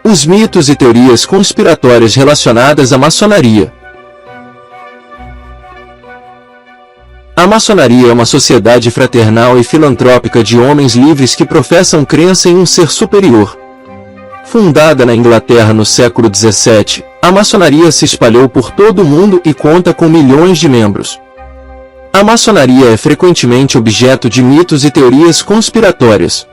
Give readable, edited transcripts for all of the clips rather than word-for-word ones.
Os mitos e teorias conspiratórias relacionadas à maçonaria. A maçonaria é uma sociedade fraternal e filantrópica de homens livres que professam crença em um ser superior. Fundada na Inglaterra no século XVII, a maçonaria se espalhou por todo o mundo e conta com milhões de membros. A maçonaria é frequentemente objeto de mitos e teorias conspiratórias.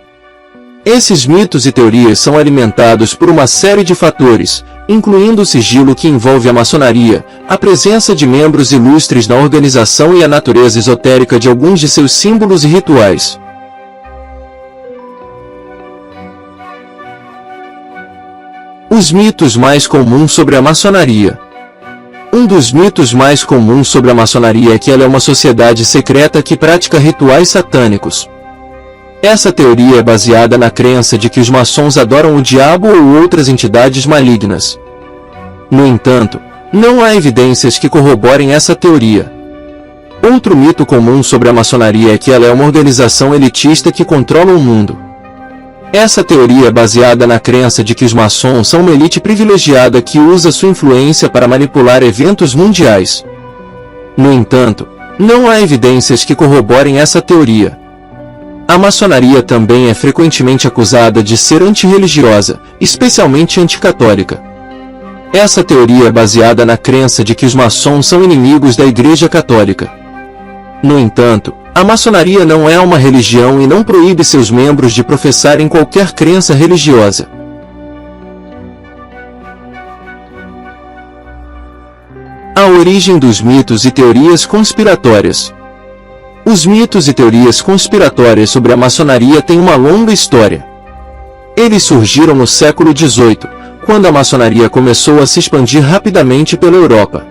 Esses mitos e teorias são alimentados por uma série de fatores, incluindo o sigilo que envolve a maçonaria, a presença de membros ilustres na organização e a natureza esotérica de alguns de seus símbolos e rituais. Os mitos mais comuns sobre a maçonaria. Um dos mitos mais comuns sobre a maçonaria é que ela é uma sociedade secreta que pratica rituais satânicos. Essa teoria é baseada na crença de que os maçons adoram o diabo ou outras entidades malignas. No entanto, não há evidências que corroborem essa teoria. Outro mito comum sobre a maçonaria é que ela é uma organização elitista que controla o mundo. Essa teoria é baseada na crença de que os maçons são uma elite privilegiada que usa sua influência para manipular eventos mundiais. No entanto, não há evidências que corroborem essa teoria. A maçonaria também é frequentemente acusada de ser antirreligiosa, especialmente anticatólica. Essa teoria é baseada na crença de que os maçons são inimigos da Igreja Católica. No entanto, a maçonaria não é uma religião e não proíbe seus membros de professarem qualquer crença religiosa. A origem dos mitos e teorias conspiratórias. Os mitos e teorias conspiratórias sobre a maçonaria têm uma longa história. Eles surgiram no século XVIII, quando a maçonaria começou a se expandir rapidamente pela Europa.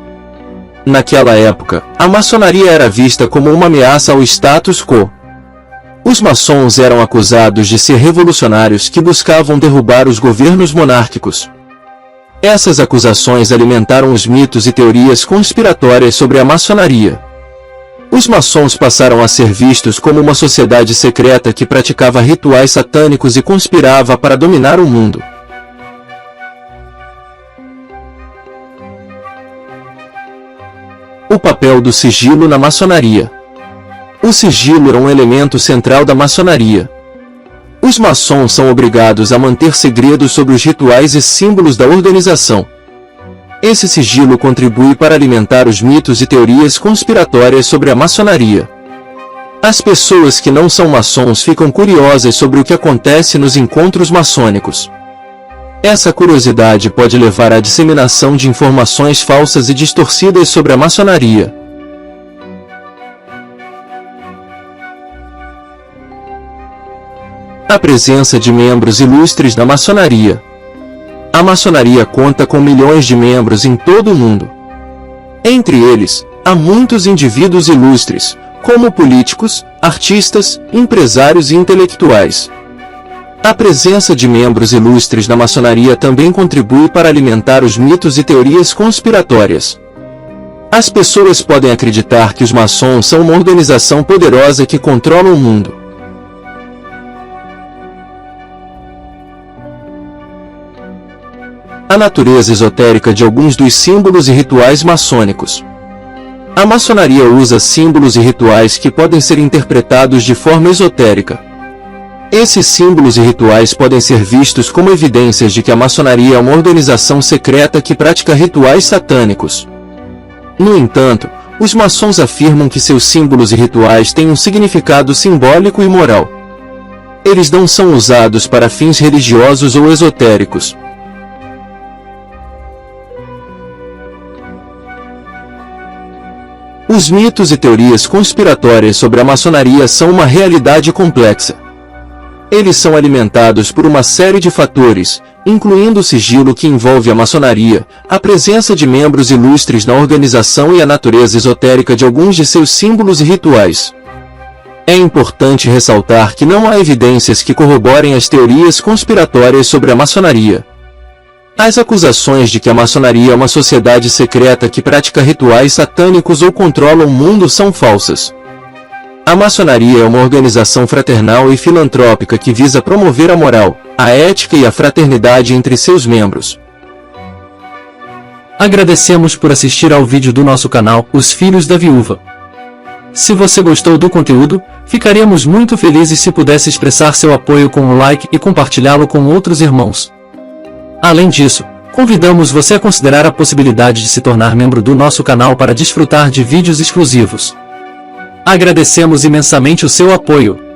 Naquela época, a maçonaria era vista como uma ameaça ao status quo. Os maçons eram acusados de ser revolucionários que buscavam derrubar os governos monárquicos. Essas acusações alimentaram os mitos e teorias conspiratórias sobre a maçonaria. Os maçons passaram a ser vistos como uma sociedade secreta que praticava rituais satânicos e conspirava para dominar o mundo. O papel do sigilo na maçonaria. O sigilo era um elemento central da maçonaria. Os maçons são obrigados a manter segredos sobre os rituais e símbolos da organização. Esse sigilo contribui para alimentar os mitos e teorias conspiratórias sobre a maçonaria. As pessoas que não são maçons ficam curiosas sobre o que acontece nos encontros maçônicos. Essa curiosidade pode levar à disseminação de informações falsas e distorcidas sobre a maçonaria. A presença de membros ilustres na maçonaria. A maçonaria conta com milhões de membros em todo o mundo. Entre eles, há muitos indivíduos ilustres, como políticos, artistas, empresários e intelectuais. A presença de membros ilustres na maçonaria também contribui para alimentar os mitos e teorias conspiratórias. As pessoas podem acreditar que os maçons são uma organização poderosa que controla o mundo. A natureza esotérica de alguns dos símbolos e rituais maçônicos. A maçonaria usa símbolos e rituais que podem ser interpretados de forma esotérica. Esses símbolos e rituais podem ser vistos como evidências de que a maçonaria é uma organização secreta que pratica rituais satânicos. No entanto, os maçons afirmam que seus símbolos e rituais têm um significado simbólico e moral. Eles não são usados para fins religiosos ou esotéricos. Os mitos e teorias conspiratórias sobre a maçonaria são uma realidade complexa. Eles são alimentados por uma série de fatores, incluindo o sigilo que envolve a maçonaria, a presença de membros ilustres na organização e a natureza esotérica de alguns de seus símbolos e rituais. É importante ressaltar que não há evidências que corroborem as teorias conspiratórias sobre a maçonaria. As acusações de que a maçonaria é uma sociedade secreta que pratica rituais satânicos ou controla o mundo são falsas. A maçonaria é uma organização fraternal e filantrópica que visa promover a moral, a ética e a fraternidade entre seus membros. Agradecemos por assistir ao vídeo do nosso canal, Os Filhos da Viúva. Se você gostou do conteúdo, ficaríamos muito felizes se pudesse expressar seu apoio com um like e compartilhá-lo com outros irmãos. Além disso, convidamos você a considerar a possibilidade de se tornar membro do nosso canal para desfrutar de vídeos exclusivos. Agradecemos imensamente o seu apoio.